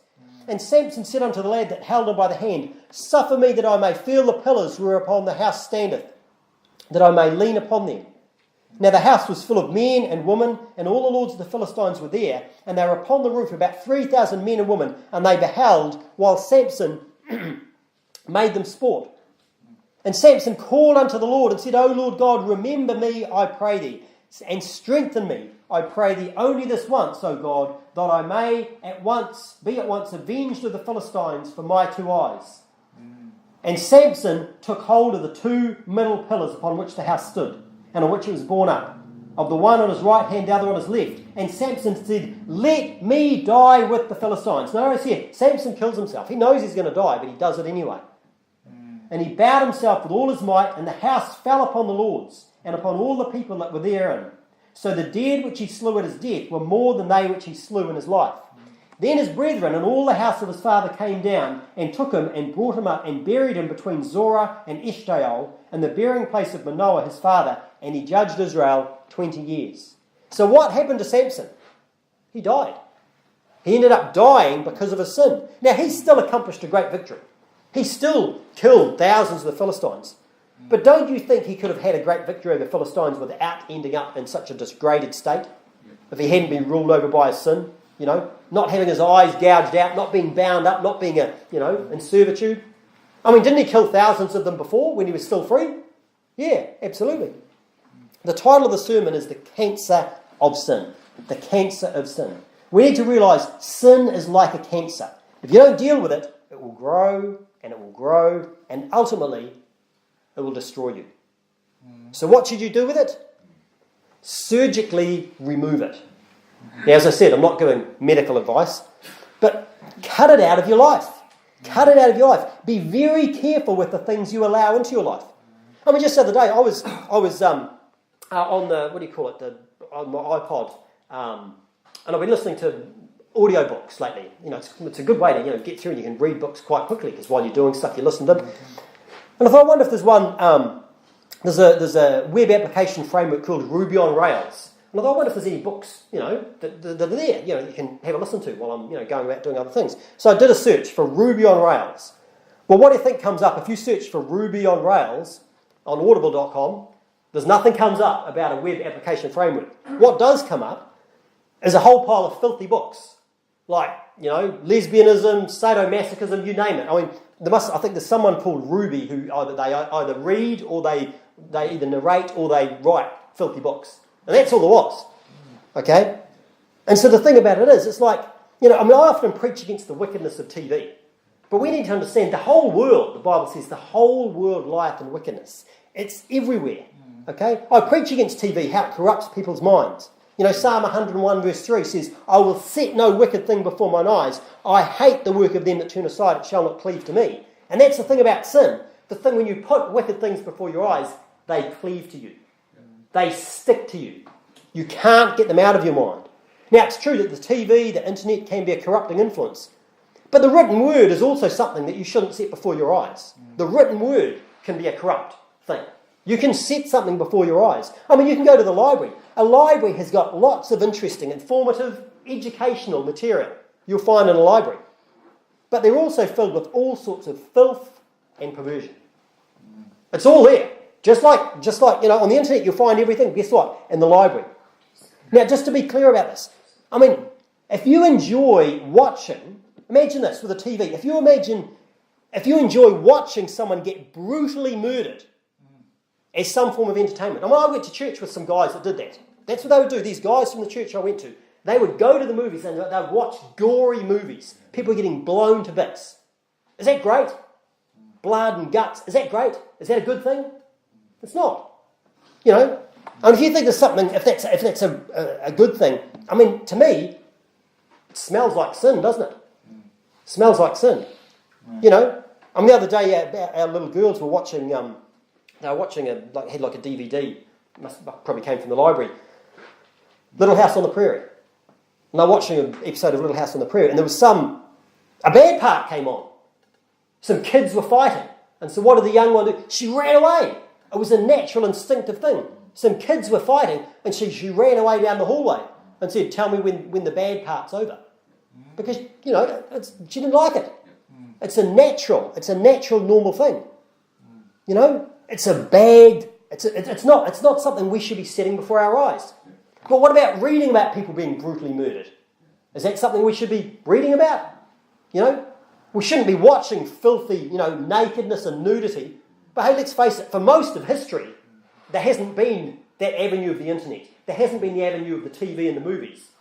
A: And Samson said unto the lad that held him by the hand, suffer me that I may feel the pillars whereupon the house standeth, that I may lean upon them. Now the house was full of men and women, and all the lords of the Philistines were there, and they were upon the roof, about 3,000 men and women, and they beheld, while Samson made them sport. And Samson called unto the Lord and said, O Lord God, remember me, I pray thee, and strengthen me, I pray thee, only this once, O God, that I may be at once avenged of the Philistines for my 2 eyes. And Samson took hold of the 2 middle pillars upon which the house stood, and on which it was borne up, of the one on his right hand, the other on his left. And Samson said, let me die with the Philistines. Notice here, Samson kills himself. He knows he's going to die, but he does it anyway. And he bowed himself with all his might, and the house fell upon the lords, and upon all the people that were therein. So the dead which he slew at his death were more than they which he slew in his life. Then his brethren and all the house of his father came down, and took him, and brought him up, and buried him between Zorah and Eshtaol, and the burying place of Manoah his father, and he judged Israel 20 years. So what happened to Samson? He died. He ended up dying because of his sin. Now, he still accomplished a great victory. He still killed thousands of the Philistines. But don't you think he could have had a great victory over the Philistines without ending up in such a degraded state? If he hadn't been ruled over by his sin, not having his eyes gouged out, not being bound up, not being in servitude. I mean, didn't he kill thousands of them before when he was still free? Yeah, absolutely. The title of the sermon is The Cancer of Sin. The Cancer of Sin. We need to realise sin is like a cancer. If you don't deal with it, it will grow, and ultimately it will destroy you. So what should you do with it? Surgically remove it. Now, as I said, I'm not giving medical advice, but cut it out of your life. Cut it out of your life. Be very careful with the things you allow into your life. I mean, just the other day, I was on the, on my iPod, and I've been listening to audiobooks lately. You know, it's a good way to get through, and you can read books quite quickly because while you're doing stuff, you listen to them. And I thought, I wonder if there's one. There's a web application framework called Ruby on Rails. And I thought, I wonder if there's any books, that are there, you can have a listen to while I'm, going about doing other things. So I did a search for Ruby on Rails. Well, what do you think comes up? If you search for Ruby on Rails on audible.com, there's nothing comes up about a web application framework. What does come up is a whole pile of filthy books, like, lesbianism, sadomasochism, you name it. I mean, I think there's someone called Ruby who either read or they either narrate or they write filthy books. And that's all there was. Okay? And so the thing about it is, it's like, I often preach against the wickedness of TV. But we need to understand the whole world, the Bible says, the whole world lieth in wickedness. It's everywhere. Okay? I preach against TV, how it corrupts people's minds. Psalm 101 verse 3 says, I will set no wicked thing before mine eyes. I hate the work of them that turn aside, it shall not cleave to me. And that's the thing about sin. The thing when you put wicked things before your eyes, they cleave to you. They stick to you. You can't get them out of your mind. Now, it's true that the TV, the internet can be a corrupting influence. But the written word is also something that you shouldn't set before your eyes. The written word can be a corrupt thing. You can set something before your eyes. I mean, you can go to the library. A library has got lots of interesting, informative, educational material you'll find in a library. But they're also filled with all sorts of filth and perversion. It's all there. Just like on the internet you'll find everything. Guess what? In the library. Now, just to be clear about this, I mean, if you enjoy watching, imagine this with a TV. If you enjoy watching someone get brutally murdered as some form of entertainment. I mean, I went to church with some guys that did that. That's what they would do. These guys from the church I went to, they would go to the movies and they'd watch gory movies. People getting blown to bits. Is that great? Blood and guts. Is that great? Is that a good thing? It's not. And if you think there's something, if that's a good thing, I mean, to me, it smells like sin, doesn't it? Smells like sin. I mean, the other day our little girls were watching. They were watching had like a DVD. Probably came from the library. Little House on the Prairie. And they were watching an episode of Little House on the Prairie, and there was a bad part came on. Some kids were fighting, and so what did the young one do? She ran away. It was a natural, instinctive thing. Some kids were fighting, and she ran away down the hallway and said, "Tell me when the bad part's over," because she didn't like it. It's a natural, normal thing. It's a bad. It's not something we should be setting before our eyes. But what about reading about people being brutally murdered? Is that something we should be reading about? We shouldn't be watching filthy, nakedness and nudity. But hey, let's face it, for most of history, there hasn't been that avenue of the internet. There hasn't been the avenue of the TV and the movies.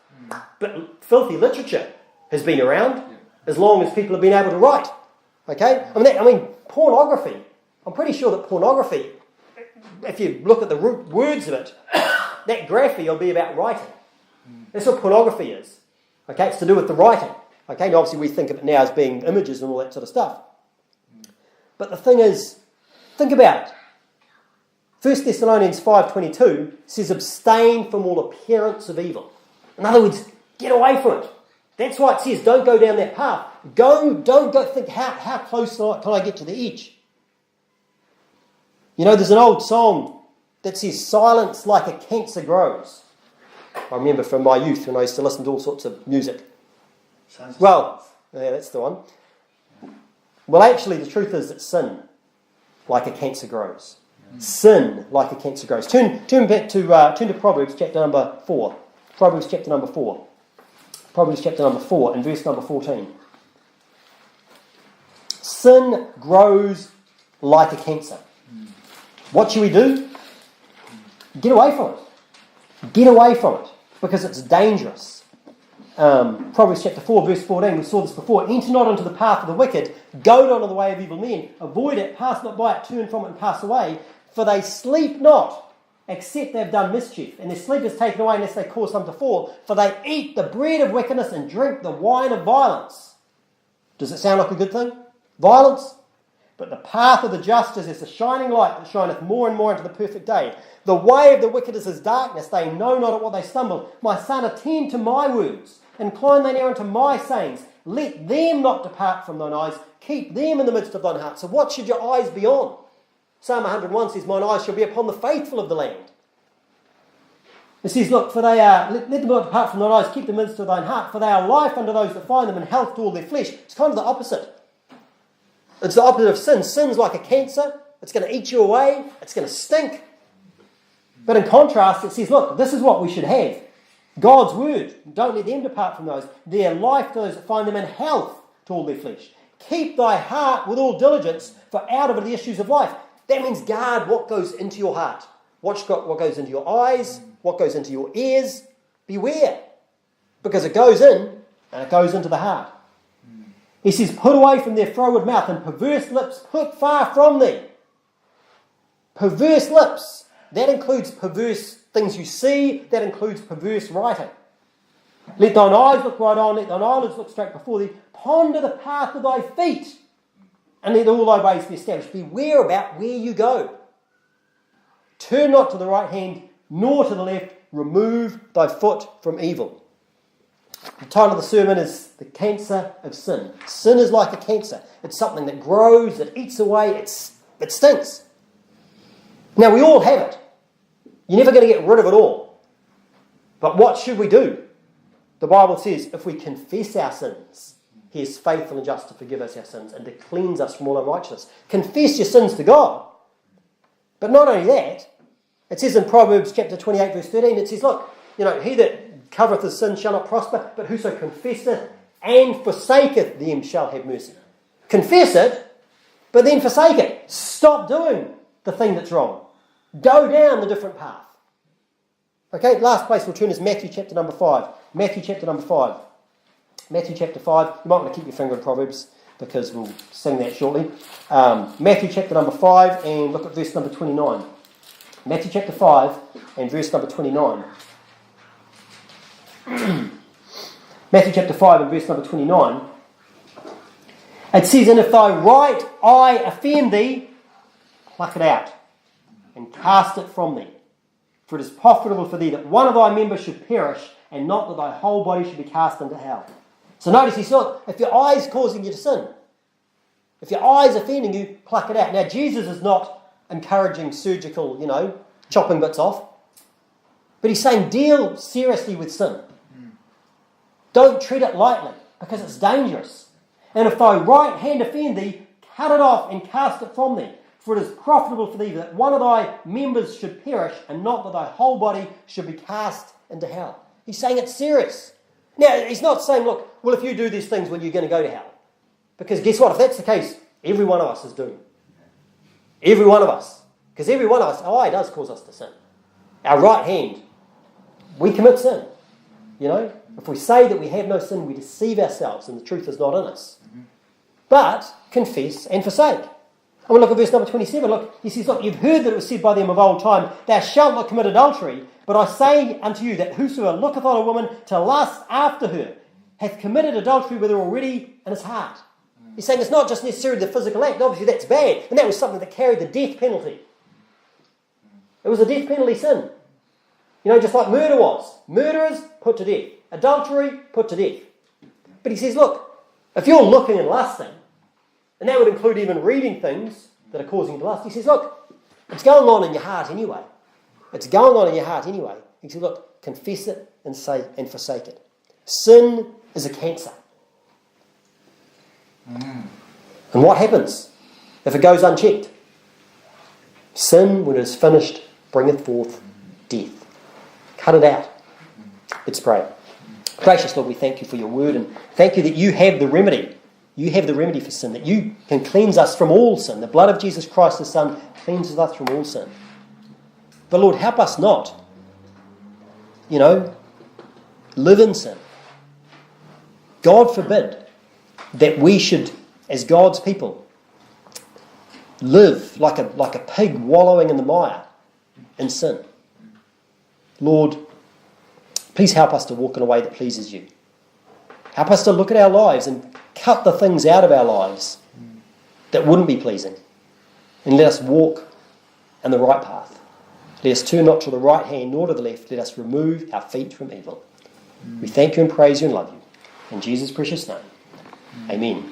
A: But filthy literature has been around as long as people have been able to write. Okay? I mean, pornography. I'm pretty sure that pornography, if you look at the words of it, that graphy will be about writing. That's what pornography is. Okay? It's to do with the writing. Okay? And obviously we think of it now as being images and all that sort of stuff. But the thing is, think about it. 1 Thessalonians 5:22 says, abstain from all appearance of evil. In other words, get away from it. That's why it says, don't go down that path. Don't go think, how close can I get to the edge? There's an old song that says, silence like a cancer grows. I remember from my youth when I used to listen to all sorts of music. Well, yeah, that's the one. Well, actually, the truth is that sin, like a cancer, grows. Sin, like a cancer, grows. Turn back to Proverbs chapter number 4. Proverbs chapter number 4. Proverbs chapter number 4 and verse number 14. Sin grows like a cancer. What should we do? Get away from it. Get away from it, because it's dangerous. Proverbs chapter 4, verse 14, we saw this before. Enter not into the path of the wicked, go not on the way of evil men, avoid it, pass not by it, turn from it and pass away, for they sleep not, except they have done mischief, and their sleep is taken away unless they cause some to fall, for they eat the bread of wickedness and drink the wine of violence. Does it sound like a good thing? Violence? But the path of the just is as a shining light that shineth more and more into the perfect day. The way of the wicked is as darkness, they know not at what they stumble. My son, attend to my words, incline thine ear unto my sayings. Let them not depart from thine eyes, keep them in the midst of thine heart. So what should your eyes be on? Psalm 101 says, mine eyes shall be upon the faithful of the land. It says, look, for they are, let them not depart from thine eyes, keep them in the midst of thine heart, for they are life unto those that find them, and health to all their flesh. It's kind of the opposite. It's the opposite of sin. Sin's like a cancer. It's going to eat you away. It's going to stink. But in contrast, it says, look, this is what we should have. God's word. Don't let them depart from those. Their life to those that find them, in health to all their flesh. Keep thy heart with all diligence, for out of it are the issues of life. That means guard what goes into your heart. Watch what goes into your eyes, what goes into your ears. Beware. Because it goes in, and it goes into the heart. He says, put away from their froward mouth, and perverse lips put far from thee. Perverse lips. That includes perverse things you see. That includes perverse writing. Let thine eyes look right on. Let thine eyelids look straight before thee. Ponder the path of thy feet, and let all thy ways be established. Beware about where you go. Turn not to the right hand, nor to the left. Remove thy foot from evil. The title of the sermon is The Cancer of Sin. Sin is like a cancer. It's something that grows, it eats away, it stinks. Now, we all have it. You're never going to get rid of it all. But what should we do? The Bible says, if we confess our sins, He is faithful and just to forgive us our sins and to cleanse us from all unrighteousness. Confess your sins to God. But not only that, it says in Proverbs chapter 28, verse 13, it says, look, he that covereth his sin shall not prosper, but whoso confesseth and forsaketh them shall have mercy. Confess it, but then forsake it. Stop doing the thing that's wrong. Go down the different path. Okay, last place we'll turn is Matthew chapter number 5. Matthew chapter number 5. Matthew chapter 5. You might want to keep your finger on Proverbs, because we'll sing that shortly. Matthew chapter number 5, and look at verse number 29. Matthew chapter 5 and verse number 29. Matthew chapter 5 and verse number 29. It says, and if thy right eye offend thee, pluck it out and cast it from thee. For it is profitable for thee that one of thy members should perish, and not that thy whole body should be cast into hell. So notice he said, if your eye is causing you to sin, if your eye is offending you, pluck it out. Now, Jesus is not encouraging surgical, chopping bits off. But he's saying deal seriously with sin. Don't treat it lightly, because it's dangerous. And if thy right hand offend thee, cut it off and cast it from thee. For it is profitable for thee that one of thy members should perish, and not that thy whole body should be cast into hell. He's saying it's serious. Now, he's not saying, look, well, if you do these things, well, you're going to go to hell. Because guess what? If that's the case, every one of us is doomed. Every one of us. Because every one of us, our eye does cause us to sin. Our right hand, we commit sin. If we say that we have no sin, we deceive ourselves and the truth is not in us. But confess and forsake. And we'll look at verse number 27. Look, he says, look, you've heard that it was said by them of old time, thou shalt not commit adultery, but I say unto you that whosoever looketh on a woman to lust after her hath committed adultery with her already in his heart. He's saying it's not just necessarily the physical act. Obviously that's bad. And that was something that carried the death penalty. It was a death penalty sin. Just like murder was. Murderers, put to death. Adultery, put to death. But he says, look, if you're looking and lusting, and that would include even reading things that are causing you to lust, he says, look, it's going on in your heart anyway. It's going on in your heart anyway. He says, look, confess it and forsake it. Sin is a cancer. And what happens if it goes unchecked? Sin, when it is finished, bringeth forth death. Cut it out. Let's pray. Gracious Lord, we thank you for your word, and thank you that you have the remedy. You have the remedy for sin, that you can cleanse us from all sin. The blood of Jesus Christ, the Son, cleanses us from all sin. But Lord, help us not, live in sin. God forbid that we should, as God's people, live like a pig wallowing in the mire in sin. Lord, please help us to walk in a way that pleases you. Help us to look at our lives and cut the things out of our lives that wouldn't be pleasing. And let us walk in the right path. Let us turn not to the right hand nor to the left. Let us remove our feet from evil. We thank you and praise you and love you. In Jesus' precious name, amen.